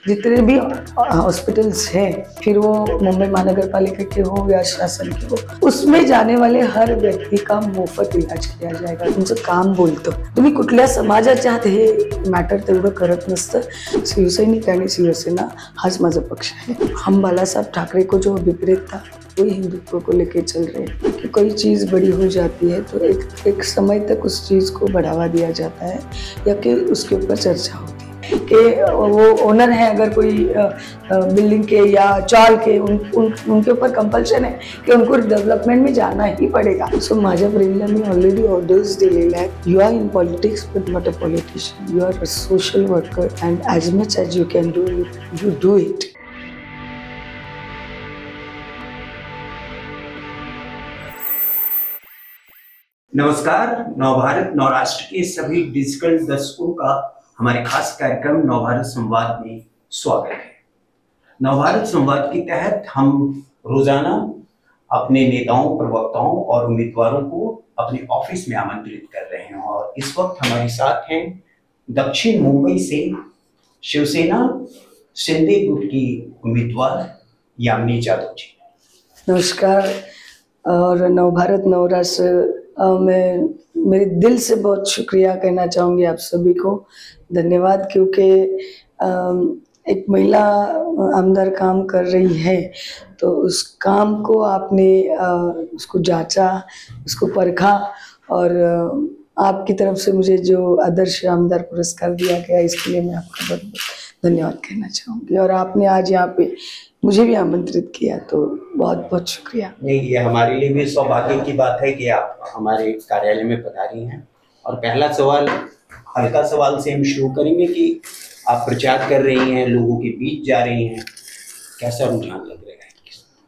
जितने भी हॉस्पिटल्स हैं, फिर वो मुंबई महानगर पालिका के हो या शासन के हो, उसमें जाने वाले हर व्यक्ती का मोफत इलाज किया जाएगा. तुमचं काम बोलतं. तुम्ही कुठल्या समाजाच्या आहात हे मॅटर तेवढं करत नसतं. शिवसैनिक आणि शिवसेना हाच माझा पक्ष है. हम बाला साहब ठाकरे को जो अभिप्रेत था वही हिंदुत्व को लेके चल रहे हैं कि कोई चीज़ बड़ी हो जाती है तो एक समय तक उस चीज़ को बढ़ावा दिया जाता है या कि उसके ऊपर चर्चा होती है कि वो ओनर है, अगर कोई बिल्डिंग के या चॉल के उनके ऊपर कंपल्शन है कि उनको डेवलपमेंट में जाना ही पड़ेगा. सो माझ्या फ्रेंडला मी ऑलरेडी ऑर्डर्स दिलेले आहेत. You are in politics but not a politician. You are a social worker and as much as you can do it, you do it. नमस्कार. नवभारत नवराष्ट्र के सभी डिजिटल दर्शकों का हमारे खास कार्यक्रम नवभारत संवाद में स्वागत है. नवभारत संवाद के तहत हम रोजाना अपने नेताओं, प्रवक्ताओं और उम्मीदवारों को अपने ऑफिस में आमंत्रित कर रहे हैं और इस वक्त हमारे साथ हैं दक्षिण मुंबई से शिवसेना शिंदे गुट की उम्मीदवार यामिनी जाधव जी. नमस्कार. और नवभारत नवराष्ट्र मैं मेरे दिल से बहुत शुक्रिया कहना चाहूँगी आप सभी को. धन्यवाद, क्योंकि एक महिला आमदार काम कर रही है तो उस काम को आपने उसको जांचा, उसको परखा और आपकी तरफ से मुझे जो आदर्श आमदार पुरस्कार दिया गया इसके लिए मैं आपका बहुत बहुत धन्यवाद कहना चाहूँगी. और आपने आज यहाँ पे मुझे भी आमंत्रित किया तो बहुत बहुत शुक्रिया. नहीं, ये हमारे लिए भी सौभाग्य की बात है कि आप हमारे कार्यालय में पधारी हैं. और पहला सवाल, हल्का सवाल से हम शुरू करेंगे कि आप प्रचार कर रही हैं, लोगों के बीच जा रही हैं, कैसा रुझान लग रहा है?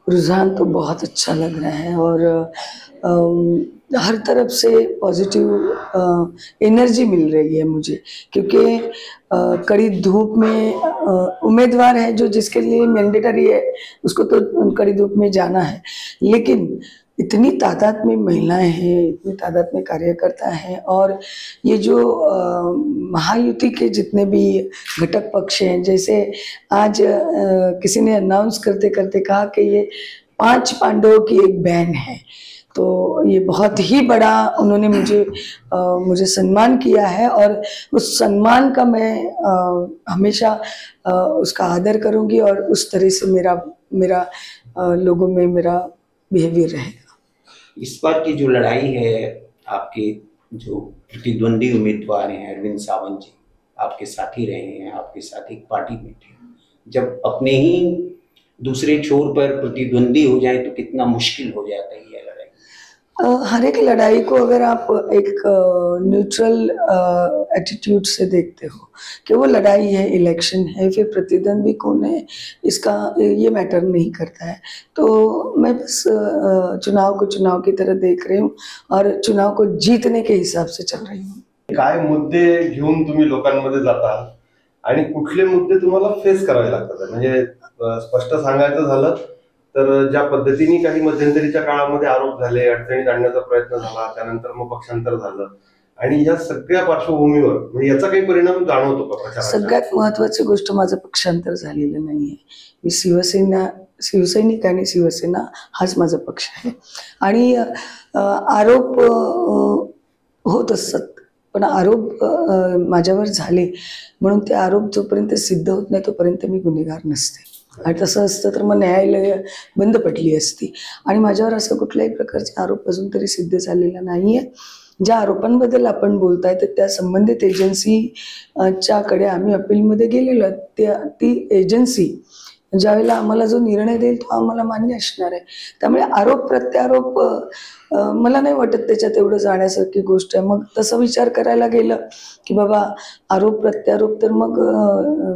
रुझान तो बहुत अच्छा लग रहा है और हर तरफ से पॉजिटिव एनर्जी मिल रही है मुझे, क्योंकि कड़ी धूप में उम्मीदवार है जो जिसके लिए मैंडेटरी है उसको तो कड़ी धूप में जाना है, लेकिन इतनी तादाद में महिलाएं हैं, इतनी तादाद में कार्यकर्ता हैं और ये जो महायुति के जितने भी घटक पक्ष हैं, जैसे आज किसी ने अनाउंस करते करते कहा कि ये 5 पांडवों की एक बहन है, तो ये बहुत ही बड़ा उन्होंने मुझे सम्मान किया है और उस सम्मान का मैं हमेशा उसका आदर करूंगी और उस तरह से मेरा लोगों में मेरा बिहेवियर रहेगा. इस बार की जो लड़ाई है, आपके जो प्रतिद्वंदी उम्मीदवार हैं अरविंद सावंत जी, आपके साथी रहे हैं, आपके साथ एक पार्टी में थे. जब अपने ही दूसरे छोर पर प्रतिद्वंदी हो जाए तो कितना मुश्किल हो जाता है ये लड़ाई. हर एक लड़ाई को अगर आप एक न्यूट्रल एटीट्यूड से देखते हो कि वो लड़ाई है, इलेक्शन है, फिर प्रतिद्वंदी कौन है, इसका ये मैटर नहीं करता है. तो मैं बस चुनाव को चुनाव की तरह देख रही हूँ और चुनाव को जीतने के हिसाब से चल रही हूँ. काय मुद्दे घेऊन तुम्ही लोकांमध्ये जाता आणि कुठले मुद्दे तुम्हाला फेस करावे लागतात? म्हणजे स्पष्ट सांगायचं झालं तर ज्या पद्धतीने काही मध्यंतरीच्या काळामध्ये आरोप झाले, अडचणीत आणण्याचा प्रयत्न झाला, त्यानंतर मग पक्षांतर झालं आणि या सगळ्या पार्श्वभूमीवर म्हणजे याचा काही परिणाम जाणवतो का प्रचारात? सगळ्यात महत्त्वाची गोष्ट, माझं पक्षांतर झालेलं नाहीये. मी शिवसैनिक आणि शिवसेना हाच माझा पक्ष आहे आणि आरोप होत असतात, पण आरोप माझ्यावर झाले म्हणून ते आरोप जोपर्यंत सिद्ध होत नाही तोपर्यंत मी गुन्हेगार नसते. आणि तसं असतं तर मग न्यायालय बंद पडली असती आणि माझ्यावर असं कुठल्याही प्रकारचे आरोप अजून तरी सिद्ध झालेला नाहीये. ज्या आरोपांबद्दल आपण बोलताय तर त्या संबंधित एजन्सीच्याकडे आम्ही अपीलमध्ये गेलेलो. ती एजन्सी ज्यावेळेला आम्हाला जो निर्णय देईल तो आम्हाला मान्य असणार आहे. त्यामुळे आरोप प्रत्यारोप मला नाही वाटत त्याच्यात एवढं जाण्यासारखी गोष्ट आहे. मग तसं विचार करायला गेलं की बाबा आरोप प्रत्यारोप तर मग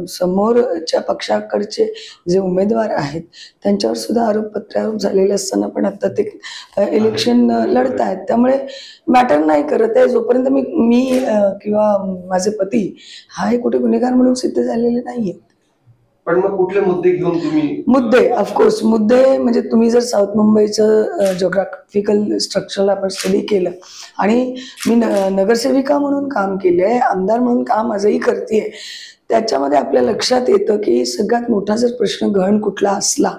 समोरच्या पक्षाकडचे जे उमेदवार आहेत त्यांच्यावर सुद्धा आरोप प्रत्यारोप झालेले असताना पण आता ते इलेक्शन लढत आहेत, त्यामुळे मॅटर नाही करत आहे. जोपर्यंत मी किंवा माझे पती हा हे कुठे गुन्हेगार म्हणून सिद्ध झालेले नाहीये. पण मग कुठले मुद्दे घेऊन तुम्ही? मुद्दे ऑफकोर्स मुद्दे म्हणजे तुम्ही जर साऊथ मुंबईचं जिओग्राफिकल स्ट्रक्चरला आपण स्टडी केलं आणि मी नगरसेविका म्हणून काम केलंय, आमदार म्हणून काम आजही करतेय, त्याच्यामध्ये आपल्या लक्षात येतं की सगळ्यात मोठा जर प्रश्न गहन कुठला असला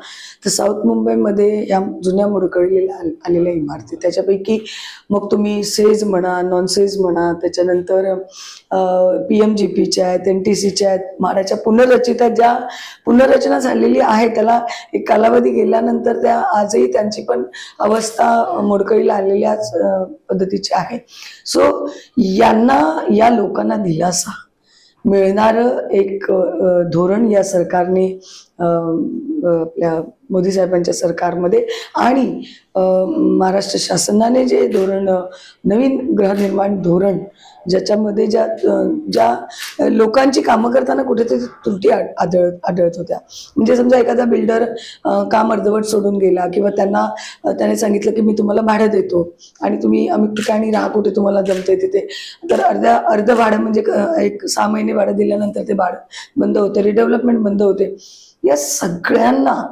तर साऊथ मुंबईमध्ये या जुन्या मोडकळलेल्या आलेल्या इमारती, त्याच्यापैकी मग तुम्ही सेज म्हणा, नॉन सेज म्हणा, त्याच्यानंतर PMGPच्या आहेत, NTCच्या आहेत, म्हाडाच्या पुनर्रचित आहेत, ज्या पुनर्रचना झालेली आहे त्याला एक कालावधी गेल्यानंतर त्या आजही त्यांची पण अवस्था मोडकळीला आलेल्याच पद्धतीची आहे. सो या लोकांना दिलासा मिळणारं एक धोरण या सरकारने आपल्या मोदी साहेबांच्या सरकारमध्ये आणि महाराष्ट्र शासनाने जे धोरण नवीन गृहनिर्माण धोरण ज्याच्यामध्ये ज्या लोकांची कामं करताना कुठेतरी त्रुटी आढळत होत्या. म्हणजे समजा एखादा बिल्डर काम अर्धवट सोडून गेला किंवा त्याने सांगितलं की मी तुम्हाला भाडं देतो आणि तुम्ही अमुक ठिकाणी राहा कुठे तुम्हाला जमते तिथे, तर अर्ध भाडं म्हणजे एक 6 महिने भाडं दिल्यानंतर ते भाडं बंद होते, रिडेव्हलपमेंट बंद होते. या सगळ्यांना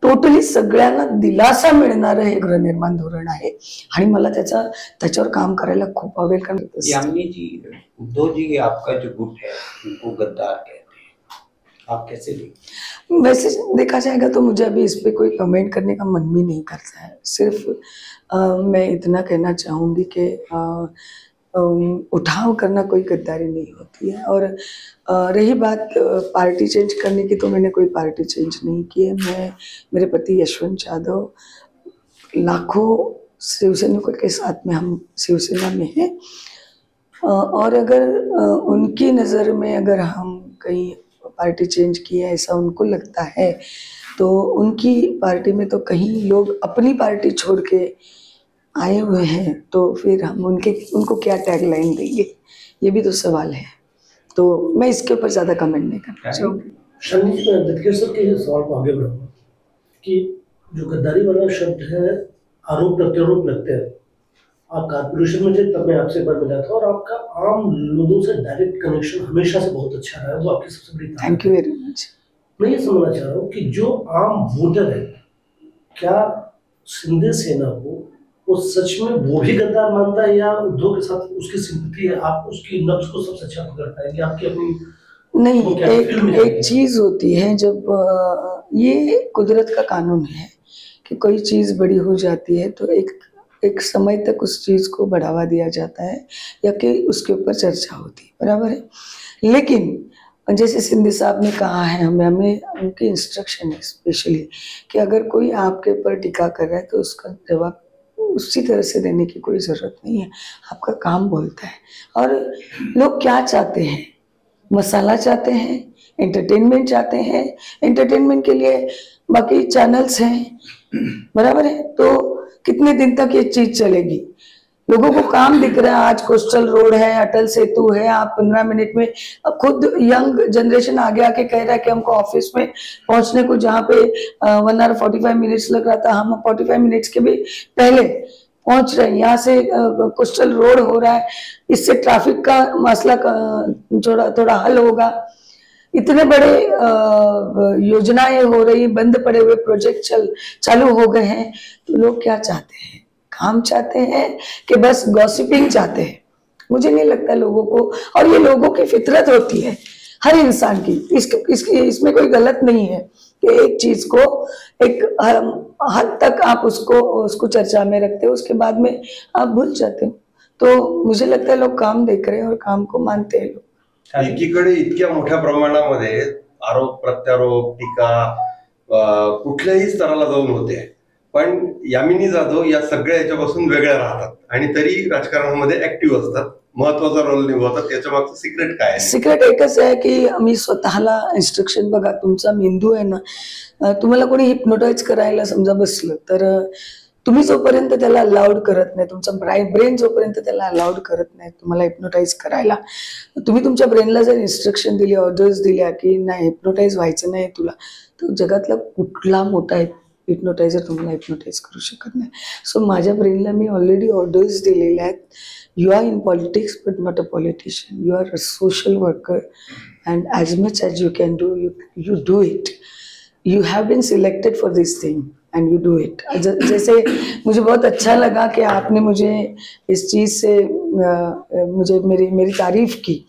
टोटली सगळ्यांना दिलासा मिळणारं हे गृहनिर्माण धोरण आहे आणि मला त्याच्यावर काम करायला खूप आवडेल. कारण यामिनी जी, उद्धव जी आपका जो गुट है उनको गद्दार कहते हैं, आप कैसे देखते? वैसे देखा जाएगा तो मुझे अभी इस पे कोई कमेंट करने का मन भी नहीं करता है. सिर्फ मैं इतना कहना चाहूँगी कि उठाव करना कोई गद्दारी नहीं होती है. और रही बात पार्टी चेंज करने की, तो मैंने कोई पार्टी चेंज नहीं की है. मेरे पति यशवंत यादव लाखों शिवसैनिकों के साथ में हम शिवसेना में हैं. और अगर उनकी नज़र में अगर हम कहीं पार्टी चेंज की है ऐसा उनको लगता है तो उनकी पार्टी में तो कहीं लोग अपनी पार्टी छोड़ के आए हुए हैं, तो फिर हम उनको क्या टैगलाइन देंगे, ये भी तो सवाल है. तो मैं इसके ऊपर ज़्यादा कमेंट नहीं करना चाहूँगी. शर्मिष्ठ दत्केश्वर के सवाल को आगे बढ़ाऊंगा कि जो गद्दारी वाला शब्द है, आरोप प्रत्यारोप लगते हैं. आप कारपोरेशन में थे तब मैं आपसे एक बार मिला था और आपका आम लोगों से डायरेक्ट कनेक्शन हमेशा से बहुत अच्छा रहा है, वो आपकी सबसे बड़ी ताकत है. Thank you very much. मैं ये समझना चाह रहा हूँ कि जो आम वोटर है, क्या शिंदे सेना को वो सच में वो भी गद्दार मानता है या उद्धव के साथ उसकी सिंपैथी है? आप उसकी नब्ज को सबसे अच्छा पकड़ पाएंगे आपकी अपनी नहीं, एक चीज होती है जब ये कुदरत का कानून है कि कोई चीज बड़ी हो जाती है तो एक समय तक उस चीज को बढ़ावा दिया जाता है या कि उसके ऊपर चर्चा होती है, बराबर है. लेकिन जैसे सिंधी साहब ने कहा है, हमें उनकी इंस्ट्रक्शन है स्पेशली कि अगर कोई आपके ऊपर टीका कर रहा है तो उसका जवाब उसी तरह से देने की कोई ज़रूरत नहीं है. आपका काम बोलता है. और लोग क्या चाहते हैं? मसाला चाहते हैं, एंटरटेनमेंट चाहते हैं. एंटरटेनमेंट के लिए बाकी चैनल्स हैं, बराबर है. तो कितने दिन तक ये चीज़ चलेगी? लोगों को काम दिख रहा है. आज कोस्टल रोड है, अटल सेतु है, आप 15 मिनट में, खुद यंग जनरेशन आगे आके कह रहा है कि हमको ऑफिस में पहुंचने को जहाँ पे 1 hour 45 minutes लग रहा था, हम 45 minutes के भी पहले पहुंच रहे हैं. यहाँ से कोस्टल रोड हो रहा है, इससे ट्रैफिक का मसला थोड़ा हल होगा. इतने बड़े योजनाएं हो रही, बंद पड़े हुए प्रोजेक्ट चालू हो गए हैं. तो लोग क्या चाहते हैं? काम चाहते हैं कि बस गॉसिपिंग चाहते हैं? मुझे नहीं लगता लोगों को, और ये लोगों की फितरत होती है हर इंसान की. इसमें कोई गलत नहीं है कि एक चीज को एक हद तक आप उसको चर्चा में रखते हो, उसके बाद में आप भूल जाते हो. तो मुझे लगता है लोग काम देख रहे हैं और काम को मानते हैं लोग. एकीकडे इतक्या मोठ्या प्रमाणामध्ये आरोप प्रत्यारोप टीका कुठल्याही स्तराला जाऊन होते, पण यामिनी जाधव या सगळ्या याच्यापासून वेगळ्या राहतात आणि तरी राजकारणामध्ये ऍक्टिव्ह असतात, महत्वाचा रोल निभावतात. याच्या मागचं सिक्रेट काय आहे? सिक्रेट एकच आहे की मी स्वतःला इन्स्ट्रक्शन, बघा तुमचा मेंदू आहे ना, तुम्हाला कोणी हिप्नोटाईज करायला समजा बसलं तर तुम्ही जोपर्यंत त्याला अलाउड करत नाही, तुमचा ब्रेन जोपर्यंत त्याला अलाउड करत नाही तुम्हाला हिप्नोटाईज करायला, तुम्ही तुमच्या ब्रेनला जर इन्स्ट्रक्शन दिली, ऑर्डर्स दिल्या की नाही हिप्नोटाईज व्हायचं नाही तुला, तर जगातला कुठला मोठा हिप्नोटायझर तुम्हाला हिप्नोटाईज करू शकत नाही. सो माझ्या ब्रेनला मी ऑलरेडी ऑर्डर्स दिलेल्या आहेत. You are in politics but not a politician, you are a social worker and as much as you can do you do it. You have been selected for this thing and you do it. जैसे मुझे बहुत अच्छा लगा कि आपने मुझे इस चीज़ से मुझे मेरी तारीफ की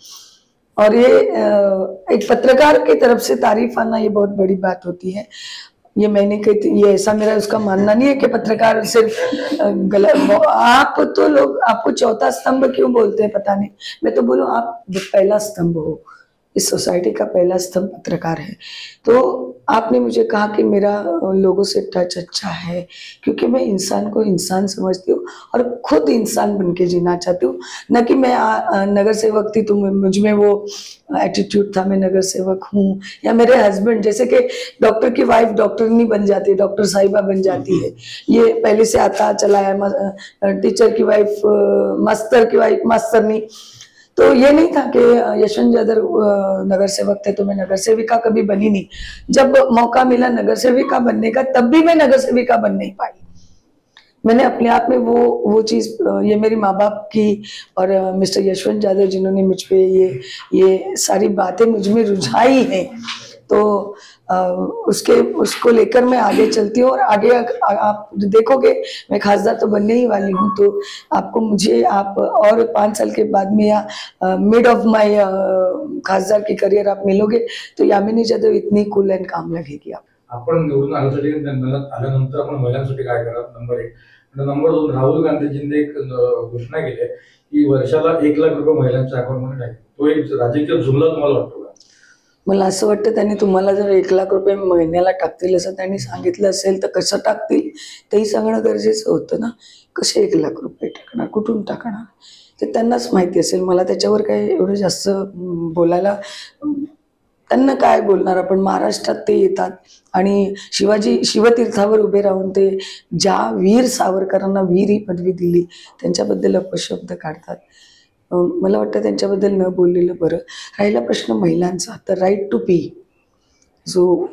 और ये एक पत्रकार की तरफ से तारीफ आना ये बहुत बड़ी बात होती है। ये मैंने कही, ये ऐसा मेरा उसका मानना नहीं है कि पत्रकार सिर्फ गलत। आप तो लोग आपको चौथा स्तंभ क्यों बोलते हैं पता नहीं, मैं तो बोलूं आप पहला स्तंभ हो, इस सोसाइटी का पहला स्तंभ पत्रकार है। तो आपने मुझे कहा कि मेरा लोगों से टच अच्छा है, क्योंकि मैं इंसान को इंसान समझती हूँ और खुद इंसान बन के जीना चाहती हूँ, न कि मैं नगर सेवक थी तो मुझ में वो एटीट्यूड था मैं नगर सेवक हूँ, या मेरे हस्बैंड जैसे कि डॉक्टर की वाइफ डॉक्टर नहीं बन जाती, डॉक्टर साहिबा बन जाती है, ये पहले से आता चला है। टीचर की वाइफ मास्टर की वाइफ मास्टर नहीं। तो ये नहीं था कि यशवंत जादव नगर सेवक थे तो मैं नगर सेविका कभी बनी नहीं। जब मौका मिला नगर सेविका बनने का तब भी मैं नगर सेविका बन नहीं पाई। मैंने अपने आप में वो चीज, ये मेरी माँ बाप की और मिस्टर यशवंत जादव जिन्होंने मुझ पे ये सारी बातें मुझ में रुझाई हैं, तो उसको लेकर मैं आगे चलती हूँ। और आगे आप देखोगे मैं खासदार तो बनने ही वाली हूँ, तो आपको मुझे आप और 5 साल के बाद में या मिड ऑफ माय खासदार की करियर आप मिलोगे तो यामिनी जाधव इतनी कूल एंड काम लगेगी आप। आपण निवडून आल्यानंतर आपण महिलांसाठी काय करा, नंबर 1. आणि नंबर 2, राहुल गांधीजींनी एक घोषणा केली आहे की वर्षाला 1 लाख रुपये महिलांच्या अकाउंटमध्ये टाकेल. तो एक राजकीय जुमला तुम्हाला वाटतो का? मला असं वाटतं त्यांनी तुम्हाला जर 1 लाख रुपये महिन्याला टाकतील असं त्यांनी सांगितलं असेल तर कसं टाकतील तेही सांगणं गरजेचं होतं ना. कसे 1 लाख रुपये टाकणार, कुठून टाकणार ते त्यांनाच माहिती असेल. मला त्याच्यावर काही एवढं जास्त बोलायला, त्यांना काय बोलणार आपण. महाराष्ट्रात ते येतात आणि शिवतीर्थावर उभे राहून ते ज्या वीर सावरकरांना वीर ही पदवी दिली त्यांच्याबद्दल अपशब्द काढतात. मला वाटतं त्यांच्याबद्दल न बोललेलं बरं. राहिला प्रश्न महिलांचा, तर राईट टू पी जो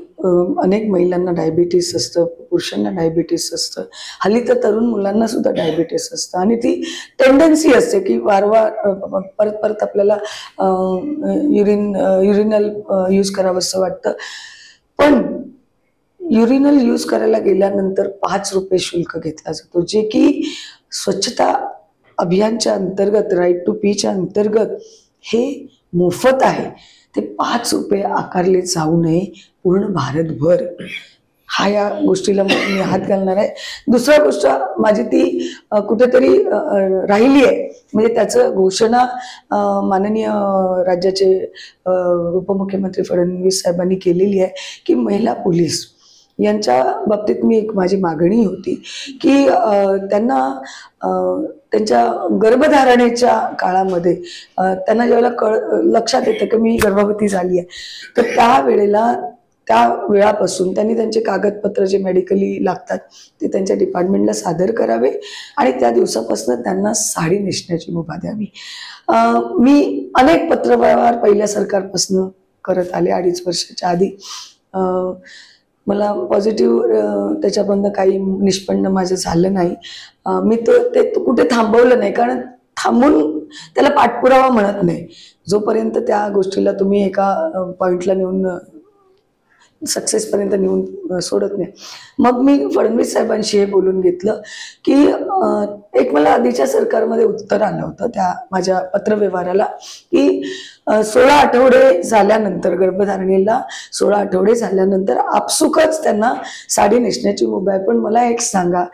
अनेक महिलांना डायबिटीस असतं, पुरुषांना डायबिटीस असतं, हल्ली तर तरुण मुलांना सुद्धा डायबिटीस असतं आणि ती टेंडन्सी असते की वारंवार परत आपल्याला युरिनल यूज करावं असं वाटतं. पण युरिनल यूज करायला गेल्यानंतर 5 रुपये शुल्क घेतला जातो, जे की स्वच्छता अभियानच्या अंतर्गत, राईट टू पीच्या अंतर्गत हे मोफत आहे. ते 5 रुपये आकारले जाऊ नये पूर्ण भारतभर. हा या गोष्टीला मी हात घालणार आहे. दुसरा गोष्ट माझी ती कुठेतरी राहिली आहे, म्हणजे त्याचं घोषणा माननीय राज्याचे उपमुख्यमंत्री फडणवीस साहेबांनी केलेली आहे की महिला पोलीस यांच्या बाबतीत मी एक माझी मागणी होती की त्यांना त्यांच्या गर्भधारणेच्या काळामध्ये त्यांना ज्यावेळेला लक्षात येतं की मी गर्भवती झाली आहे, तर त्या वेळापासून त्यांनी त्यांचे कागदपत्र जे मेडिकली लागतात ते त्यांच्या डिपार्टमेंटला सादर करावे आणि त्या दिवसापासून त्यांना साडी नेसण्याची मुभा द्यावी. मी अनेक पत्रव्यवहार पहिल्या सरकारपासून करत आले 2.5 वर्षाच्या आधी. मला पॉझिटिव्ह त्याच्याबद्दल काही निष्पन्न माझं झालं नाही. मी ते कुठे थांबवलं नाही, कारण थांबून त्याला पाठपुरावा म्हणत नाही. जोपर्यंत त्या गोष्टीला तुम्ही एका पॉइंटला नेऊन सक्सेसपर्यंत नेऊन सोडत नाही. मग मी फडणवीस साहेबांशी हे बोलून घेतलं की एक मला आधीच्या सरकारमध्ये उत्तर आलं होतं त्या माझ्या पत्रव्यवहाराला की 16 आठवडे झाल्यानंतर, गर्भधारणेला 16 आठवडे झाल्यानंतर आपसुकच त्यांना साडी नेसण्याची मुभा आहे. पण मला एक सांगा,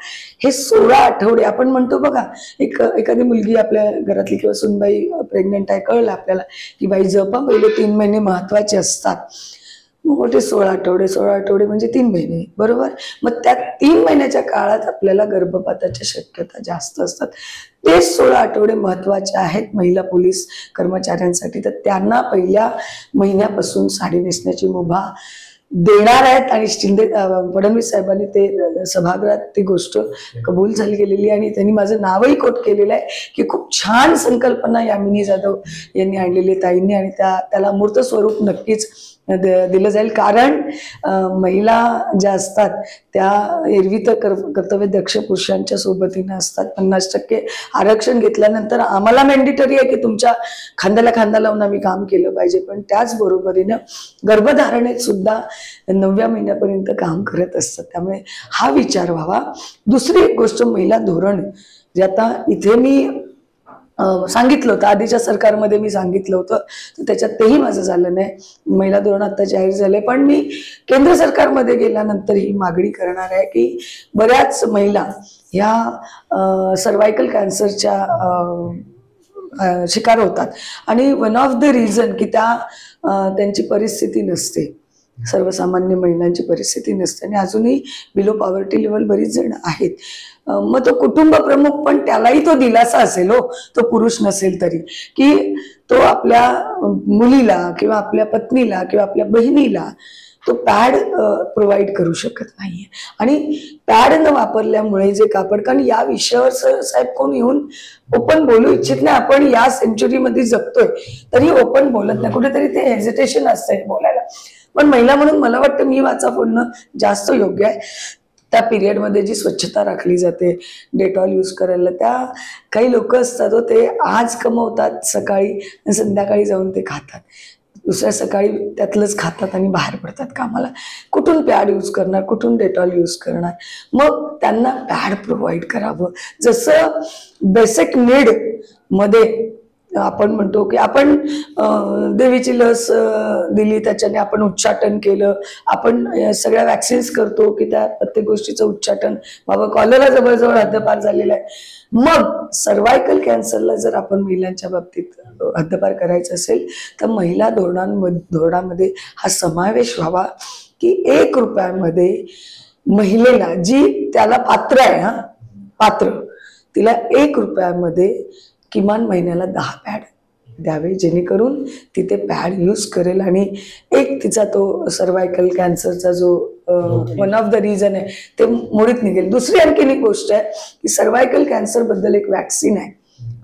हे 16 आठवडे आपण म्हणतो बघा, एखादी मुलगी आपल्या घरातली किंवा सुनबाई प्रेग्नेंट आहे, कळलं आपल्याला की बाई जपा, पहिले 3 महिने महत्वाचे असतात. मग मोठे 16 आठवडे म्हणजे 3 महिने, बरोबर. मग त्या 3 महिन्याच्या काळात आपल्याला गर्भपाताच्या शक्यता जास्त असतात. ते 16 आठवडे महत्वाचे आहेत महिला पोलीस कर्मचाऱ्यांसाठी. तर त्यांना पहिल्या महिन्यापासून साडी नेसण्याची मुभा देणार आहेत आणि फडणवीस साहेबांनी ते सभागृहात ती गोष्ट कबूल झाली गेलेली आणि त्यांनी माझं नावही कोट केलेलं आहे की खूप छान संकल्पना यामिनी जाधव यांनी आणलेली ताईंनी आणि त्याला मूर्त स्वरूप नक्कीच दिलं जाईल. कारण महिला ज्या असतात त्या एरवी तर कर्तव्यदक्ष पुरुषांच्या सोबतीनं असतात. 50% आरक्षण घेतल्यानंतर आम्हाला मॅन्डेटरी आहे की तुमच्या खांद्याला खांदा लावून आम्ही काम केलं पाहिजे, पण त्याच बरोबरीनं गर्भधारणेत सुद्धा 9व्या महिन्यापर्यंत काम करत असतात. त्यामुळे हा विचार व्हावा. दुसरी एक गोष्ट, महिला धोरण जे आता इथे मी सांगितलं होतं आधीच्या सरकारमध्ये, मी सांगितलं होतं, तर त्याच्यात तेही माझं झालं नाही. महिला धोरण आता जाहीर झाले, पण मी केंद्र सरकारमध्ये गेल्यानंतर ही मागणी करणार आहे की बऱ्याच महिला ह्या सर्वायकल कॅन्सरच्या शिकार होतात आणि वन ऑफ द रिझन की त्यांची परिस्थिती नसते, सर्वसामान्य महिलांची परिस्थिती नसते आणि अजूनही बिलो पॉवर्टी लेवल बरीच जण आहेत. मग तो कुटुंब प्रमुख पण त्यालाही तो दिलासा असेल हो, तो पुरुष नसेल तरी, की तो आपल्या मुलीला किंवा आपल्या पत्नीला किंवा आपल्या बहिणीला तो पॅड प्रोव्हाइड करू शकत नाहीये. आणि पॅड न वापरल्यामुळे जे कापड, कारण या विषयावर साहेब कोण येऊन ओपन बोलू इच्छित नाही. आपण या सेंचुरीमध्ये जगतोय तरी ओपन बोलत नाही, कुठेतरी ते हेजिटेशन असतंय बोलायला. पण महिला म्हणून मला वाटतं मी वाचा फोडणं जास्त योग्य आहे. त्या पिरियडमध्ये जी स्वच्छता राखली जाते, डेटॉल यूज करायला, त्या काही लोक असतात हो, ते आज कमवतात सकाळी आणि संध्याकाळी जाऊन ते खातात, दुसऱ्या सकाळी त्यातलंच खातात आणि बाहेर पडतात कामाला. कुठून पॅड यूज करणार, कुठून डेटॉल यूज करणार? मग त्यांना पॅड प्रोव्हाइड करावं. जसं बेसिक नीड मध्ये आपण म्हणतो की आपण देवीची लस दिली, त्याच्याने आपण उच्चाटन केलं, आपण सगळ्या वॅक्सिन्स करतो की त्या प्रत्येक गोष्टीचं उच्चाटन, बाबा कॉलरा जवळजवळ हद्दपार झालेला आहे. मग सर्वायकल कॅन्सरला जर आपण महिलांच्या बाबतीत हद्दपार करायचं असेल तर महिला धोरणामध्ये हा समावेश व्हावा की 1 रुपयामध्ये महिलेला, जी त्याला पात्र आहे, पात्र, तिला 1 रुपयामध्ये किमान महिन्याला 10 पॅड द्यावे, जेणेकरून ती ते पॅड यूज करेल आणि एक तिचा तो सर्वायकल कॅन्सरचा जो वन ऑफ द रिझन आहे ते मोडीत निघेल. दुसरी आणखीन एक गोष्ट आहे की सर्वायकल कॅन्सर बद्दल एक वॅक्सिन आहे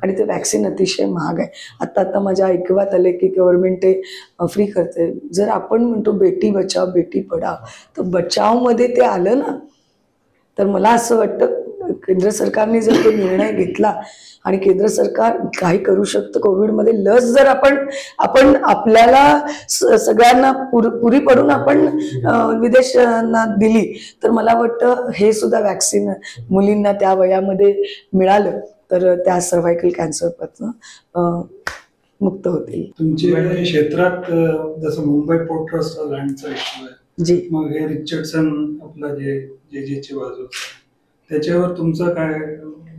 आणि ते वॅक्सिन अतिशय महाग आहे. आता माझ्या ऐकवात आले की गव्हर्नमेंट ते फ्री करते. जर आपण म्हणतो बेटी बचाव बेटी पढाव, तर बचावमध्ये ते आलं ना, तर मला असं वाटतं केंद्र सरकारने जर तो निर्णय घेतला आणि केंद्र सरकार काही करू शकतं. कोविडमध्ये लस जर आपण आपल्याला सगळ्यांना पुरी पडून आपण विदेशांना दिली, तर मला वाटतं हे सुद्धा वॅक्सिन मुलींना त्या वयामध्ये मिळालं तर त्या सर्वायकल कॅन्सरपासून मुक्त होतील. तुमच्या क्षेत्रात जसं मुंबई पोर्ट ट्रस्ट लँडचा इश्यू आहे जी, मग हे रिचर्डसन आपला जे बाजू त्याच्यावर तुमचं काय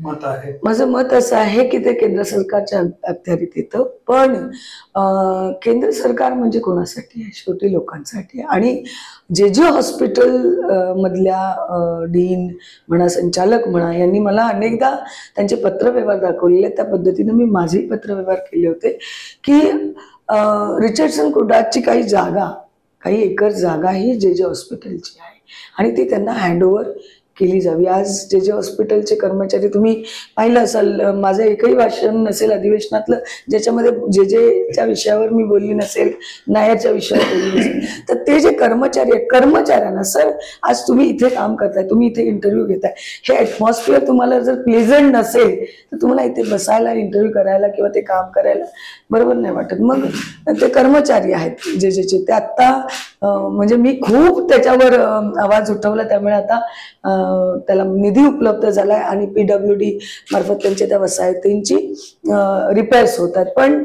मत आहे? माझं मत असं आहे की ते केंद्र सरकारच्या अखत्यारीत येतं, पण केंद्र सरकार म्हणजे कोणासाठी आहे? शेवटी लोकांसाठी आहे. आणि जे हॉस्पिटल मधल्या डीन म्हणा, संचालक म्हणा, यांनी मला अनेकदा त्यांचे पत्रव्यवहार दाखवलेले, त्या पद्धतीने मी माझेही पत्रव्यवहार केले होते की रिचर्डसन कुर्डाची काही एकर जागा ही जे हॉस्पिटलची आहे आणि ती त्यांना हँडओव्हर केली जावी. आज जे हॉस्पिटलचे कर्मचारी, तुम्ही पाहिलं असाल, माझं एकही भाषण नसेल अधिवेशनातलं ज्याच्यामध्ये च्या विषयावर मी बोलली नसेल, नायरच्या विषयावर बोलली नसेल, तर ते जे कर्मचारी आहेत, कर्मचाऱ्यांना, सर आज तुम्ही इथे काम करताय, तुम्ही इथे इंटरव्ह्यू घेताय, हे ॲटमॉस्फिअर तुम्हाला जर प्लेझंट नसेल तर तुम्हाला इथे बसायला, इंटरव्ह्यू करायला किंवा ते काम करायला बरोबर नाही वाटत. मग ते कर्मचारी आहेत जे ते आत्ता म्हणजे मी खूप त्याच्यावर आवाज उठवला, त्यामुळे आता त्याला निधी उपलब्ध झालाय आणि PWD मार्फत त्यांच्या त्या वसाहतींची रिपेअर्स होतात. पण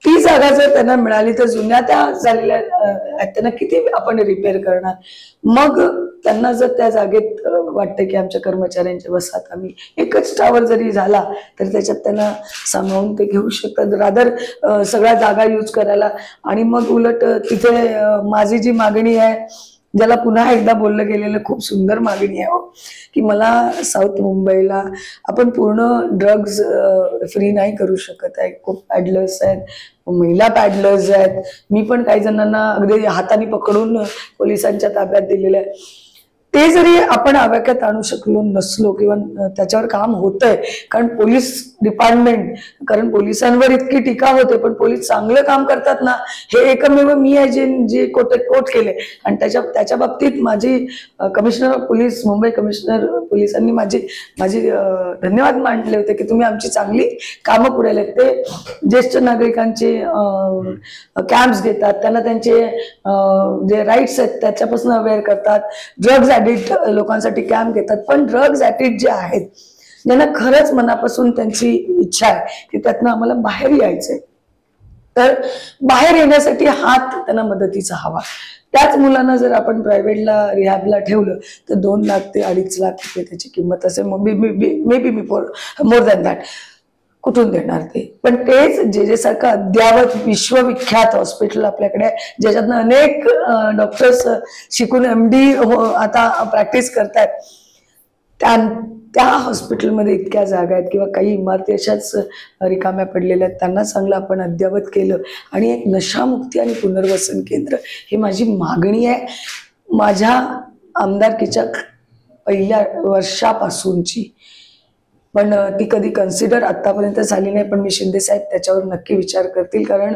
ती जागा जर त्यांना मिळाली तर जुन्या त्या झालेल्या त्यांना किती आपण रिपेअर करणार? मग त्यांना जर त्या जागेत वाटतं की आमच्या कर्मचाऱ्यांच्या वसाहत आम्ही एकच टावर जरी झाला तर त्याच्यात त्यांना सामावून ते घेऊ शकतात, रादर सगळ्या जागा यूज करायला. आणि मग उलट तिथे माझी जी मागणी आहे, ज्याला पुन्हा एकदा बोललं गेलेलं खूप सुंदर मागणी आहे की मला साऊथ मुंबईला आपण पूर्ण ड्रग्ज फ्री नाही करू शकत आहे. खूप पॅडलर्स आहेत, महिला पॅडलर्स आहेत. मी पण काही जणांना अगदी हाताने पकडून पोलिसांच्या ताब्यात दिलेलं आहे. ते जरी आपण आवाक्यात आणू शकलो नसलो किंवा त्याच्यावर काम होतंय, कारण पोलीस डिपार्टमेंट, कारण पोलिसांवर इतकी टीका होते पण पोलीस चांगलं काम करतात ना, हे एकमेव मी आहे जे कोट केले. आणि त्याच्या बाबतीत माझी commissioner of police, Mumbai commissioner पोलिसांनी माझी धन्यवाद मानले होते की तुम्ही आमची चांगली कामं पुढे. ते ज्येष्ठ नागरिकांचे कॅम्प्स घेतात, त्यांना त्यांचे जे राईट्स आहेत त्याच्यापासून अवेअर करतात, ड्रग्ज ऍडिक्ट लोकांसाठी कॅम्प घेतात. पण ड्रग्ज ऍडिक्ट जे आहेत ज्यांना खरंच मनापासून त्यांची इच्छा आहे की त्यातनं आम्हाला बाहेर यायचंय, तर बाहेर येण्यासाठी हात त्यांना मदतीचा हवा. त्याच मुलांना जर आपण प्रायव्हेटला रिहॅबला ठेवलं तर 2 लाख ते 2.5 लाख रुपये त्याची किंमत असेल. May be more than that. कुठून देणार ते? पण तेच जे सारखं अद्यावत विश्वविख्यात हॉस्पिटल आपल्याकडे आहे, ज्याच्यातनं अनेक डॉक्टर्स शिकून MD आता प्रॅक्टिस करतायत, त्या हॉस्पिटलमध्ये इतक्या जागा आहेत किंवा काही इमारती अशाच रिकाम्या पडलेल्या आहेत, त्यांना चांगलं आपण अद्यावत केलं आणि एक नशामुक्ती आणि पुनर्वसन केंद्र ही माझी मागणी आहे माझ्या आमदारकीच्या पहिल्या वर्षापासूनची. पण ती कधी कन्सिडर आतापर्यंत झाली नाही. पण मी शिंदे साहेब त्याच्यावर नक्की विचार करतील, कारण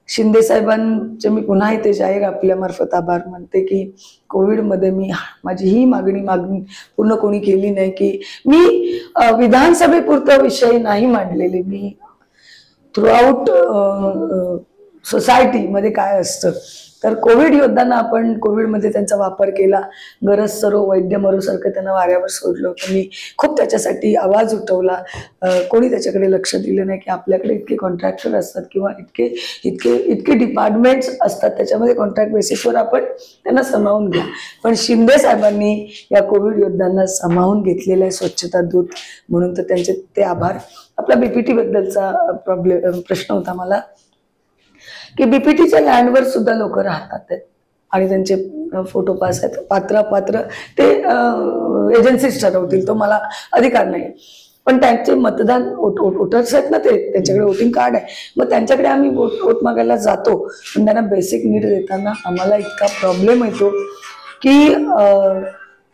शिंदे साहेबांचे मी पुन्हा इथे जाहीर आपल्यामार्फत आभार मानते की कोविडमध्ये माझी ही मागणी पूर्ण कोणी केली नाही की मी विधानसभेपुरता विषय नाही मांडलेले, मी थ्रूआउट सोसायटीमध्ये काय असतं तर कोविड योद्धांना आपण कोविडमध्ये त्यांचा वापर केला, गरज सरो वैद्य मरोसारखं त्यांना वाऱ्यावर सोडलं होतं. मी खूप त्याच्यासाठी आवाज उठवला. कोणी त्याच्याकडे लक्ष दिलं नाही की आपल्याकडे इतके कॉन्ट्रॅक्टर असतात किंवा इतके डिपार्टमेंट्स असतात, त्याच्यामध्ये कॉन्ट्रॅक्ट बेसिसवर आपण त्यांना सामावून घ्या. पण शिंदे साहेबांनी या कोविड योद्धांना सामावून घेतलेलं आहे स्वच्छता दूत म्हणून, तर त्यांचे ते आभार. आपला BPT बद्दलचा प्रश्न होता मला की BPTच्या लँडवर सुद्धा लोक राहतात आणि त्यांचे फोटो पास आहेत. पात्र ते एजन्सीज ठरवतील, तो मला अधिकार नाही. पण त्यांचे मतदान वोटर्स आहेत ना, ते त्यांच्याकडे वोटिंग कार्ड आहे, मग त्यांच्याकडे आम्ही वोट मागायला जातो. पण त्यांना बेसिक नीड देताना आम्हाला इतका प्रॉब्लेम येतो की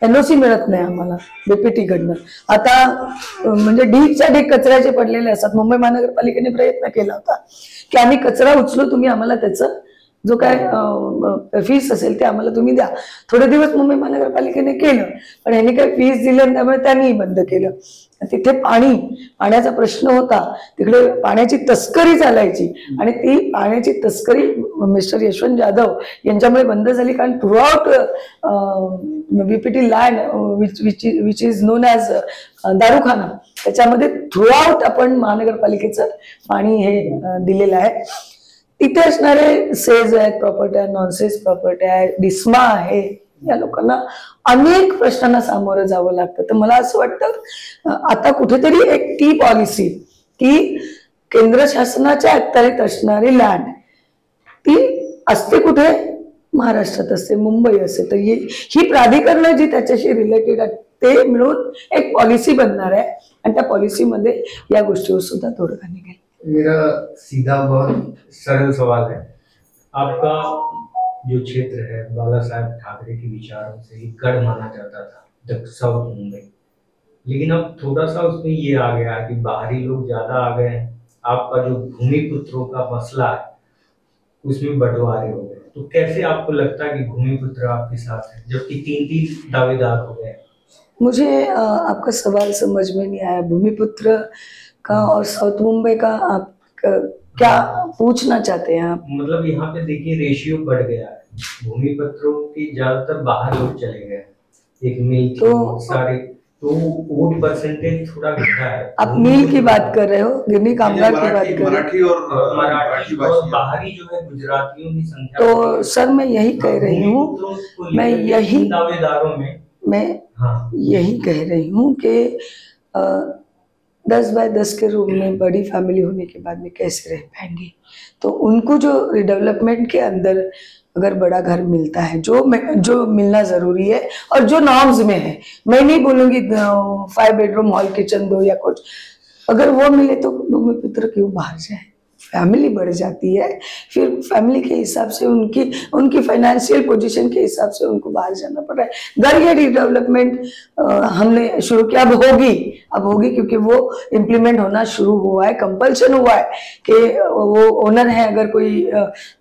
NOC मिळत नाही आम्हाला BPT कडनं. आता म्हणजे ढीकच्या ढीक कचऱ्याचे पडलेले असतात. मुंबई महानगरपालिकेने प्रयत्न केला होता की आम्ही कचरा उचलू, तुम्ही आम्हाला त्याचं जो काय फीस असेल ते आम्हाला तुम्ही द्या. थोडे दिवस मुंबई महानगरपालिकेने केलं, पण यांनी काही फीस दिली त्यामुळे त्यांनी बंद केलं. तिथे पाण्याचा प्रश्न होता, तिकडे पाण्याची तस्करी चालायची आणि ती पाण्याची तस्करी मिस्टर यशवंत जाधव यांच्यामुळे बंद झाली. कारण throughout BPT land which is known as Darukhana, त्याच्यामध्ये थ्रूआउट आपण महानगरपालिकेचं पाणी हे दिलेलं आहे. तिथे असणारे सेज आहेत, प्रॉपर्टी आहे, नॉनसेज प्रॉपर्टी आहे, डिस्मा आहे, या लोकांना अनेक प्रश्नांना सामोरं जावं लागतं. तर मला असं वाटतं आता कुठेतरी एक टी पॉलिसी की केंद्र शासनाच्या अखत्यारीत असणारी लँड ती असते कुठे? महाराष्ट्रात असते, मुंबई असते. तर ही प्राधिकरणं जी त्याच्याशी रिलेटेड आहेत ते मिळून एक पॉलिसी बनणार आहे आणि त्या पॉलिसीमध्ये या गोष्टीवर सुद्धा तोडगा निघेल. मेरा सीधा बहुत सरल सवाल है. आपका जो क्षेत्र है बाला साहेब ठाकरे के विचारों से एक गढ़ माना जाता था साउथ मुंबई, लेकिन अब थोड़ा सा उसमें ये आ गया कि बाहरी लोग ज्यादा आ गए. आपका जो भूमिपुत्रों का मसला है उसमें बंटवारे हो गए. तो कैसे आपको लगता है कि भूमिपुत्र आपके साथ है जबकि 3 दावेदार हो गए? मुझे आपका सवाल समझ में नहीं आया. भूमिपुत्र का और साउथ मुंबई का आप क्या पूछना चाहते हैं आप? मतलब यहाँ पे देखिए रेशियो बढ़ गया है, भूमिपत्रों के ज्यादातर बाहर लोग चले गए. एक मिल तो सारे तो वोट परसेंटेज थोड़ा घटा है. आप मिल की बात कर रहे हो, गिरनी कामगार की बात कर रहे हो? मराठी और बाहरी जो है गुजरातियों की संख्या. तो सर मैं यही कह रही हूँ, मैं यही दावेदारों में मैं यही कह रही हूँ कि 10 बाय 10 के रूम में बड़ी फैमिली होने के बाद में कैसे रह पाएंगे. तो उनको जो रिडेवलपमेंट के अंदर अगर बड़ा घर मिलता है, जो मिलना जरूरी है और जो नॉर्म्स में है, मैं नहीं बोलूंगी 5 बेडरूम हॉल किचन दो या कुछ, अगर वो मिले तो भूमिपुत्र क्यों बाहर जाए. फैमिली बढ़ जाती है, फिर फैमिली के हिसाब से उनकी फाइनेंशियल पोजीशन के हिसाब से उनको बाहर जाना पड़ रहा है. घर ये रिडेवलपमेंट हमने शुरू किया, अब होगी क्योंकि वो इम्प्लीमेंट होना शुरू हुआ है. कंपल्शन हुआ है कि वो ओनर है अगर कोई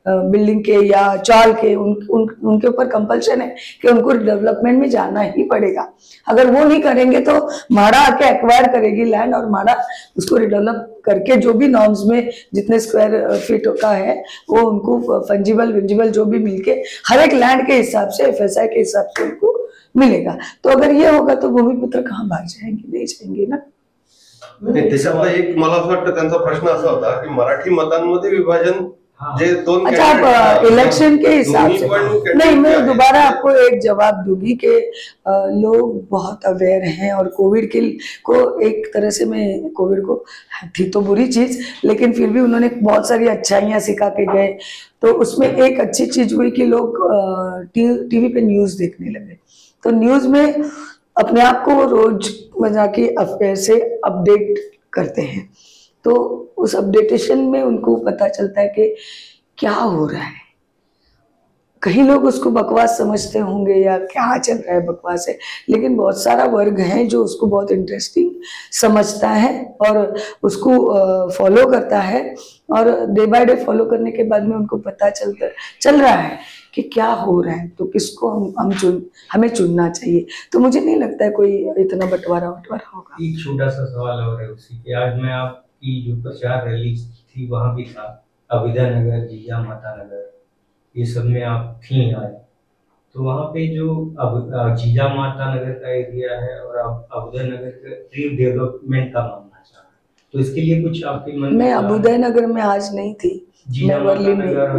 बिल्डिंग के या चाल के उनके ऊपर कंपल्शन है कि उनको डेवलपमेंट में जाना ही पड़ेगा. अगर वो नहीं करेंगे तो माड़ा आके एक्वायर करेगी लैंड और माड़ा उसको रिडेवलप करके जो भी नॉर्म्स में जितने स्क्वायर फीट का है वो उनको फंजिबल विंजिबल जो भी मिलके हर एक लैंड के हिसाब से FSI के हिसाब से उनको मिलेगा। तो अगर ये होगा तो भूमिपुत्र कहाँ भाग जाएंगे, दे जाएंगे ना। नाही, त्याच्यातला एक मला असं वाटतं त्यांचा प्रश्न असा होता की मराठी मतांमध्ये विभाजन जे दोन अच्छा, आप candidate- इलेक्शन के हिसाब दोन्ही से पण candidate नहीं, मैं आहेत. दोबारा आपको एक जवाब दूंगी कि लोग बहुत अवेयर हैं और कोविड को एक तरह से, मैं कोविड को थी तो बुरी चीज, लेकिन फिर भी उन्होंने बहुत सारी अच्छाइयाँ सिखा के गए। तो उसमें एक अच्छी चीज हुई कि लोग टीवी पे न्यूज देखने लगे, तो न्यूज में अपने आप को रोज मजा की अफेयर से अपडेट करते हैं। तो उस अपडेटेशन में उनको पता चलता है कि क्या हो रहा है। कहीं लोग उसको बकवास समझते होंगे या क्या चल रहा है बकवास है, लेकिन बहुत सारा वर्ग है जो उसको बहुत इंटरेस्टिंग समझता है और उसको फॉलो करता है, और डे बाय डे फॉलो करने के बाद में उनको पता चल रहा है कि क्या हो रहा है, तो किसको हमें चुनना चाहिए। तो मुझे नहीं लगता है कोई इतना बंटवारा होगा। एक छोटा सा सवाल और है उसी के, आज मैं आपकी जो प्रचार रैली थी वहां भी था, अविदा नगर, जीजा माता नगर, ये सब में आप थी आज। तो वहाँ पे जो जीजा माता नगर का एरिया है और अविदा नगर का डेवलपमेंट का मामला चल रहा है, तो इसके लिए कुछ आपके मन में? मैं अबुदय नगर में आज नहीं थी, मैं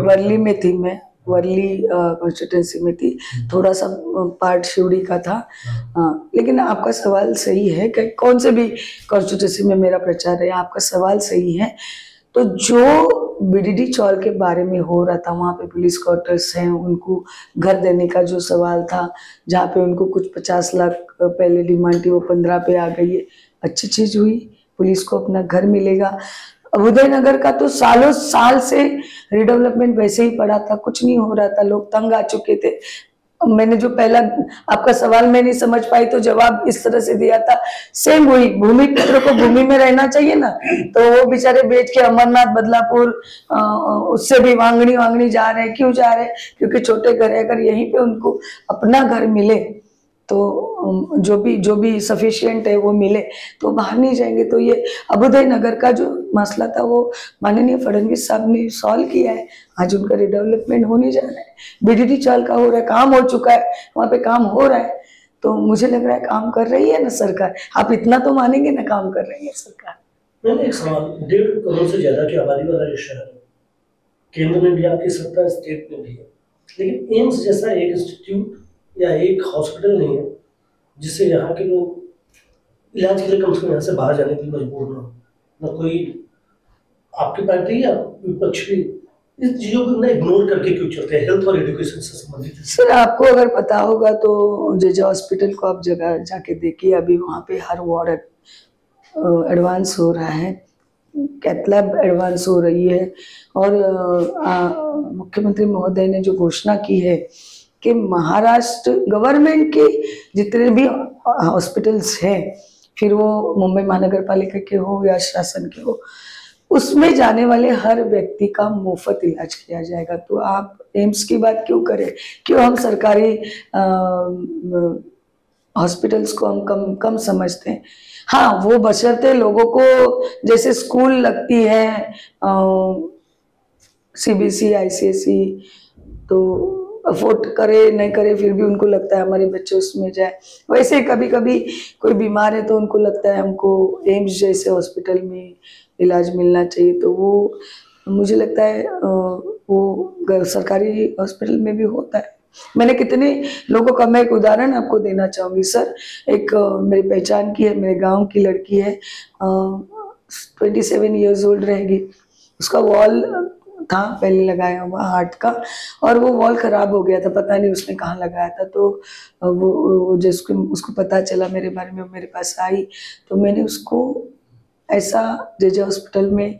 वर्ली में थी, मैं वर्ली कॉन्स्टिट्यूंसी में थी, थोड़ा सा पार्ट शिवड़ी का था। हाँ, लेकिन आपका सवाल सही है कि कौन से भी कॉन्स्टिट्यूंसी में मेरा प्रचार है, आपका सवाल सही है। तो जो बीडीडी चौल के बारे में हो रहा था, वहाँ पे पुलिस क्वार्टर्स हैं, उनको घर देने का जो सवाल था, जहाँ पे उनको कुछ 50 लाख पहले डिमांड थी वो 15 पे आ गई है, अच्छी चीज हुई, पुलिस को अपना घर मिलेगा। उदय नगर का तो सालों साल से रिडेवलपमेंट वैसे ही पड़ा था, कुछ नहीं हो रहा था, लोग तंग आ चुके थे। मैंने जो पहला आपका सवाल मैं नहीं समझ पाई तो जवाब इस तरह से दिया था, सेम वही, भूमि पुत्र को भूमि में रहना चाहिए ना, तो वो बेचारे बेच के अमरनाथ, बदलापुर, उससे भी वांगनी जा रहे हैं। क्यों जा रहे हैं? क्योंकि छोटे घर है, अगर यहीं पे उनको अपना घर मिले तो जो भी सफिशिएंट है वो मिले तो बाहर नहीं जाएंगे। तो ये अबुदय नगर का जो मसला था वो माननीय फडणवीस साहब ने सॉल्व किया है, आज उनका रिडेवलपमेंट होने जा रहा है। बीडीडी चाल का हो रहा है, काम हो चुका है, वहाँ पे काम हो रहा है, तो मुझे लग रहा है काम कर रही है ना सरकार। आप इतना तो मानेंगे ना, काम कर रही है सरकार। मैंने एक सवाल, 1.5 करोड़ से ज्यादा की आबादी वाला ये शहर है, केंद्र में भी आपकी सत्ता है, स्टेट में भी है, लेकिन एम्स जैसा एक इंस्टीट्यूट या एक हॉस्पिटल नहीं है जिससे यहाँ के लोग इलाज के लिए कम से कम यहाँ से बाहर जाने के लिए मजबूर ना हो। ना कोई आपकी पार्टी या विपक्ष भी इस चीजों को ना इग्नोर करके क्यों चलते हैं? हेल्थ और एजुकेशन से संबंधित सर, आपको अगर पता होगा तो जे हॉस्पिटल को आप जगह जाके देखिए, अभी वहाँ पे हर वार्ड एडवांस हो रहा है, कैथ लैब एडवांस हो रही है, और मुख्यमंत्री महोदय ने जो घोषणा की है कि महाराष्ट्र गवर्नमेंट के जितने भी हॉस्पिटल्स हैं, फिर वो मुंबई महानगर पालिका के हो या शासन के हो, उसमें जाने वाले हर व्यक्ति का मुफ्त इलाज किया जाएगा। तो आप एम्स की बात क्यों करें? क्यों हम सरकारी हॉस्पिटल्स को हम कम समझते हैं? हाँ, वो बशर्ते लोगों को जैसे स्कूल लगती है सीबीएसई आईसीएसई, तो अफोर्ड करे नहीं करे फिर भी उनको लगता है हमारे बच्चे उसमें जाए। वैसे कभी कभी कोई बीमार है तो उनको लगता है हमको एम्स जैसे हॉस्पिटल में इलाज मिलना चाहिए, तो वो मुझे लगता है वो सरकारी हॉस्पिटल में भी होता है। मैंने कितने लोगों का, मैं एक उदाहरण आपको देना चाहूँगी सर। एक मेरी पहचान की है, मेरे गांव की लड़की है, 27 ईयर्स ओल्ड रहेगी, उसका वॉल था पहले लगाया हुआ हार्ट का, और वो वॉल खराब हो गया था, पता नहीं उसने कहाँ लगाया था। तो वो जिसको उसको पता चला मेरे बारे में, मेरे पास आई, तो मैंने उसको ऐसा जे हॉस्पिटल में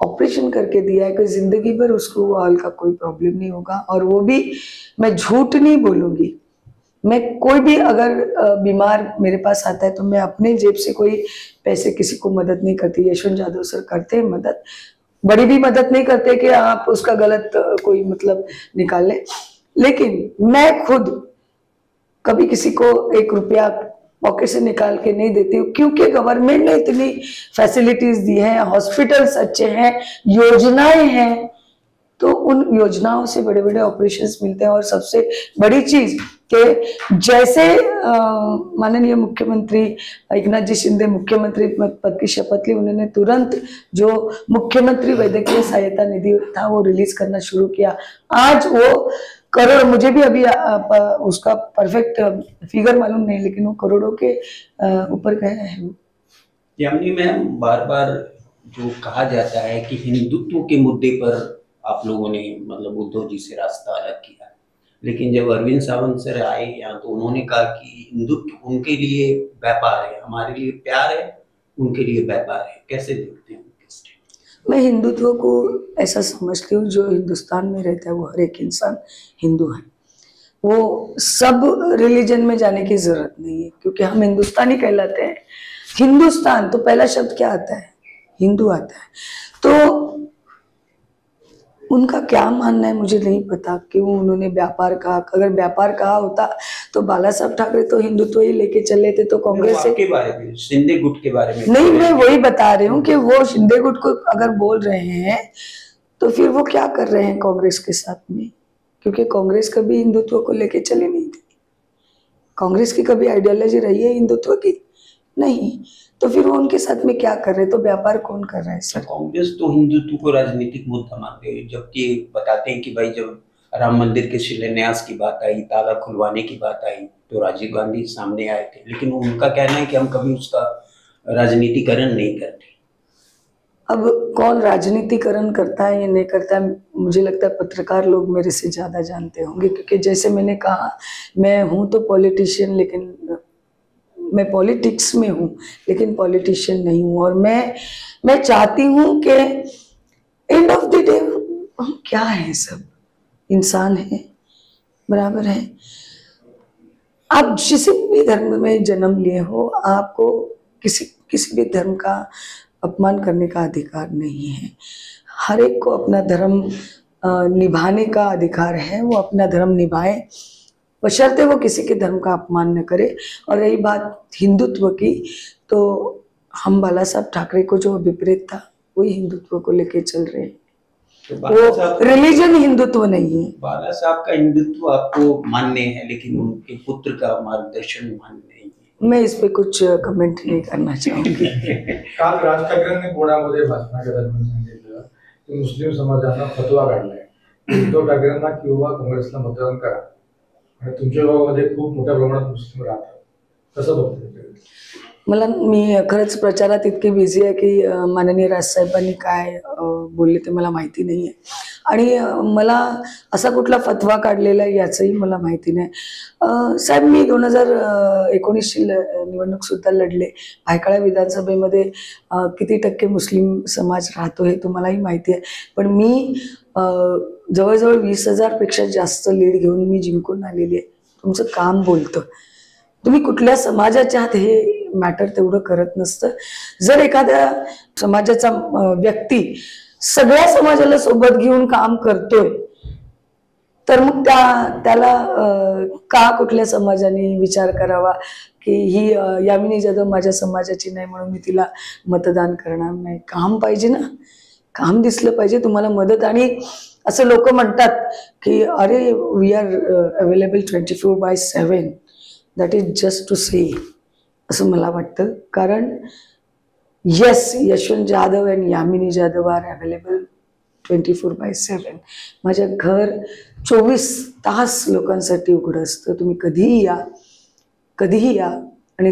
ऑपरेशन करके दिया है कि जिंदगी भर उसको वॉल का कोई प्रॉब्लम नहीं होगा। और वो भी मैं झूठ नहीं बोलूँगी, मैं कोई भी अगर बीमार मेरे पास आता है तो मैं अपने जेब से कोई पैसे किसी को मदद नहीं करती। यशवंत यादव सर करते हैं मदद, बड़ी भी मदद नहीं करते कि आप उसका गलत कोई मतलब निकाल लें, लेकिन मैं खुद कभी किसी को 1 रुपया पॉकेट से निकाल के नहीं देती हूँ, क्योंकि गवर्नमेंट ने इतनी फैसिलिटीज दी हैं, हॉस्पिटल्स अच्छे हैं, योजनाएं हैं, तो उन योजनाओं से बड़े बड़े ऑपरेशंस मिलते हैं। और सबसे बड़ी चीज कि जैसे माननीय मुख्यमंत्री एकनाथ जी शिंदे मुख्यमंत्री पद की शपथ ली, उन्होंने तुरंत जो मुख्यमंत्री वैद्यकीय सहायता निधि था वो रिलीज करना शुरू किया। आज वो करोड़, मुझे भी अभी उसका परफेक्ट फिगर मालूम नहीं, लेकिन वो करोड़ों के ऊपर गए हैं। यामिनी मैम, बार बार जो कहा जाता है कि हिंदुत्व के मुद्दे पर आप लोगों ने मतलब उद्धव जी से रास्ता अलग किया, लेकिन जब अरविंद सावंत सर आए यहाँ तो उन्होंने कहा कि हिंदुत्व उनके लिए व्यापार है, हमारे लिए प्यार है, उनके लिए व्यापार है। कैसे देखते हैं? मैं हिंदुत्व को ऐसा समझती हूँ, जो हिंदुस्तान में रहता है वो हर एक इंसान हिंदू है। वो सब रिलीजन में जाने की जरूरत नहीं है, क्योंकि हम हिंदुस्तानी कहलाते हैं। हिंदुस्तान तो पहला शब्द क्या आता है? हिंदू आता है। तो उनका क्या मानना है मुझे नहीं पता, क्यों उन्होंने व्यापार कहा। अगर व्यापार कहा होता तो बाला साहब ठाकरे तो हिंदुत्व ही लेके चले थे, तो कांग्रेस से के बारे में, शिंदे गुट के बारे में नहीं, मैं वही बता रही हूँ कि वो शिंदे गुट को अगर बोल रहे हैं तो फिर वो क्या कर रहे हैं कांग्रेस के साथ में? क्योंकि कांग्रेस कभी हिंदुत्व को लेके चली नहीं थी। कांग्रेस की कभी आइडियोलॉजी रही है हिंदुत्व की? नहीं। तो फिर वो उनके साथ में क्या कर रहे हैं? तो व्यापार कौन कर रहा है सर? कांग्रेस तो हिंदुत्व को राजनीतिक मुद्दा मानते हैं, जबकि बताते हैं कि भाई जब राम मंदिर के शिलान्यास की बात आई, ताला खुलवाने की बात आई, तो राजीव गांधी सामने आए थे, लेकिन उनका कहना है कि हम कभी उसका राजनीतिकरण नहीं करते। अब कौन राजनीतिकरण करता है या नहीं करता है, मुझे लगता है पत्रकार लोग मेरे से ज्यादा जानते होंगे, क्योंकि जैसे मैंने कहा, मैं हूं तो पॉलिटिशियन, लेकिन मैं पॉलिटिक्स में हूँ लेकिन पॉलिटिशियन नहीं हूँ। और मैं चाहती हूँ कि एंड ऑफ द डे हम क्या हैं? सब इंसान हैं, बराबर है। आप जिस भी धर्म में जन्म लिए हो, आपको किसी भी धर्म का अपमान करने का अधिकार नहीं है। हर एक को अपना धर्म निभाने का अधिकार है, वो अपना धर्म निभाए, बशर्ते वो किसी के धर्म का अपमान न करे। और रही बात हिंदुत्व की, तो हम बाला साहब ठाकरे को जो अभिप्रेत था वही हिंदुत्व को लेके चल रहे हैं। तो वो रिलीजन हिंदुत्व नहीं है। बाला साहब का हिंदुत्व आपको मान्य है, लेकिन उनके पुत्र का मार्गदर्शन मान्य नहीं है। मैं इस पे कुछ कमेंट नहीं करना चाहूंगी। काल राज ठाकरेंनी पुण्यामध्ये भाषणाच्या दरम्यान सांगितलं की मुस्लिम समाजानं फतवा काढलाय, उद्धव ठाकरेंना किंवा काँग्रेसला मतदान करा, आणि तुमच्या गावामध्ये खूप मोठ्या प्रमाणात मुस्लिम राहतात, कसं बघताय? मी खरंच प्रचारात इतकी बिझी आहे की माननीय राजसाहेबांनी काय बोलले ते मला माहिती नाही आहे, आणि मला असा कुठला फतवा काढलेला आहे याचंही मला माहिती नाही। साहेब, मी 2019ची निवडणूक सुद्धा लढले। भायखळा विधानसभेमध्ये किती टक्के मुस्लिम समाज राहतो हे तुम्हालाही माहिती आहे, पण मी जवळजवळ 20,000 पेक्षा जास्त लीड घेऊन मी जिंकून आलेली आहे। तुमचं काम बोलतं, तुम्ही कुठल्या समाजाच्या आहात हे मॅटर तेवढं करत नसतं। जर एखाद्या समाजाचा व्यक्ती सगळ्या समाजाला सोबत घेऊन काम करतोय, तर मग त्याला का कुठल्या समाजाने विचार करावा की ही यामिनी जाधव माझ्या समाजाची नाही म्हणून मी तिला मतदान करणार नाही? काम पाहिजे ना, काम दिसलं पाहिजे तुम्हाला मदत। आणि असं लोक म्हणतात की अरे we are available 24/7, that is just to say, असं मला वाटतं। कारण yes, Yashwant Jadhav and Yamini Jadhav are available 24/7। माझं घर 24 तास लोकांसाठी उघडं असतं, तुम्ही कधीही या। आणि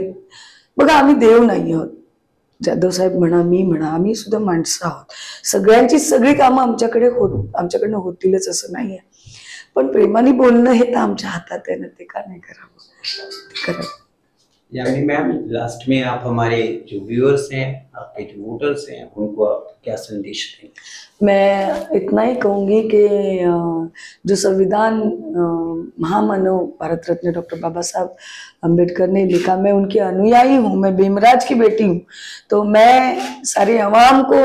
बघा, आम्ही देव नाही आहोत, जाधव साहेब म्हणा, मी म्हणा, आम्ही सुद्धा माणसं आहोत। सगळ्यांची सगळी कामं आमच्याकडनं होतीलच असं नाही आहे, पण प्रेमाने बोलणं हे तर आमच्या हातात आहे ना, ते का नाही करावं? यामिनी मैम, लास्ट में आप हमारे जो व्यूअर्स हैं, आपके जो वोटर्स हैं, उनको आप क्या संदेश देंगे? मैं इतना ही कहूँगी कि जो संविधान महामानव भारत रत्न डॉक्टर बाबा साहब अम्बेडकर ने लिखा, मैं उनकी अनुयायी हूँ, मैं भीमराज की बेटी हूँ। तो मैं सारी आवाम को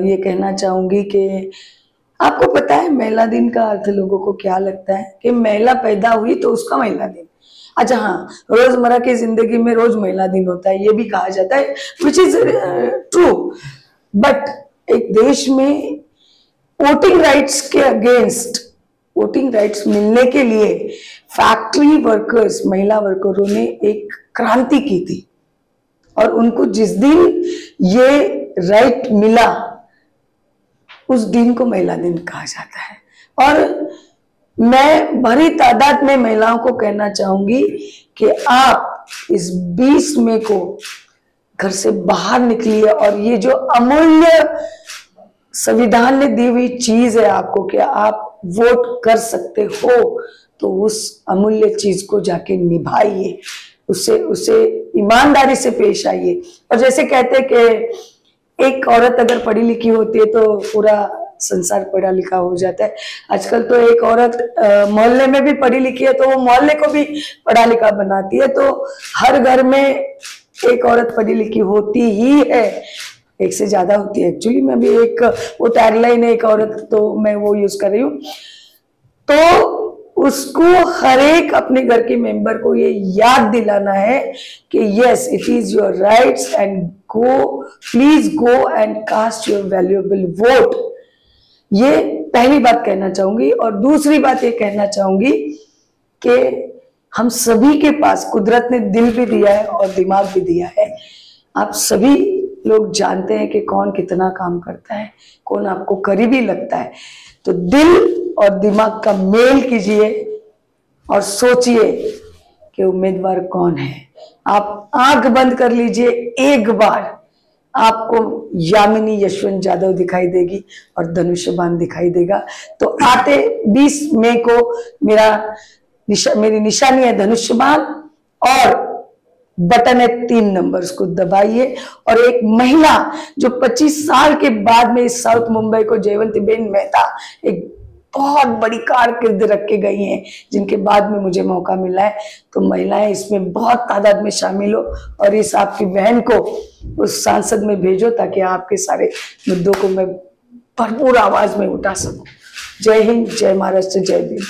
ये कहना चाहूँगी कि आपको पता है महिला दिन का अर्थ लोगों को क्या लगता है कि महिला पैदा हुई तो उसका महिला दिन। अच्छा हाँ, रोजमर्रा की जिंदगी में रोज महिला दिन होता है, ये भी कहा जाता है, विच इज ट्रू। बट एक देश में वोटिंग राइट्स के अगेंस्ट, वोटिंग राइट्स मिलने के लिए फैक्ट्री वर्कर्स, महिला वर्करों ने एक क्रांति की थी और उनको जिस दिन ये राइट मिला उस दिन को महिला दिन कहा जाता है। और मैं बड़ी तादाद में महिलाओं को कहना चाहूंगी कि आप इस 20 मई को घर से बाहर निकलिए और ये जो अमूल्य संविधान ने दी हुई चीज है आपको कि आप वोट कर सकते हो, तो उस अमूल्य चीज को जाके निभाइए, उसे ईमानदारी से पेश आइए। और जैसे कहते हैं कि एक औरत अगर पढ़ी लिखी होती है तो पूरा संसार पढ़ा लिखा हो जाता है। आजकल तो एक औरत मोहल्ले में भी पढ़ी लिखी है तो वो मोहल्ले को भी पढ़ा लिखा बनाती है। तो हर घर में एक औरत पढ़ी लिखी होती ही है, एक से ज्यादा होती है एक्चुअली। मैं भी एक वो टैगलाइन है एक औरत, तो मैं वो यूज कर रही हूँ। तो उसको हर एक अपने घर के मेंबर को ये याद दिलाना है कि yes it is your rights and go, please go and cast your valuable vote. ये पहली बात कहना चाहूंगी। और दूसरी बात ये कहना चाहूंगी कि हम सभी के पास कुदरत ने दिल भी दिया है और दिमाग भी दिया है। आप सभी लोग जानते हैं कि कौन कितना काम करता है, कौन आपको करीबी लगता है। तो दिल और दिमाग का मेल कीजिए और सोचिए कि उम्मीदवार कौन है। आप आंख बंद कर लीजिए, एक बार आपको यामिनी यशवंत यादव दिखाई देगी और धनुष्यबाण दिखाई देगा। तो आते 20 मई को मेरी निशानी है धनुष्यबाण और बटन है 3 नंबर्स को दबाइए। और एक महिला जो 25 साल के बाद में इस साउथ मुंबई को, जयवंतीबेन मेहता, एक बहुत बड़ी कारकिर्द रख के गई हैं, जिनके बाद में मुझे मौका मिला है। तो महिलाएं इसमें बहुत तादाद में शामिल हो और इस आपकी बहन को उस सांसद में भेजो ताकि आपके सारे मुद्दों को मैं भरपूर आवाज में उठा सकूं। जय हिंद, जय महाराष्ट्र, जय भीम।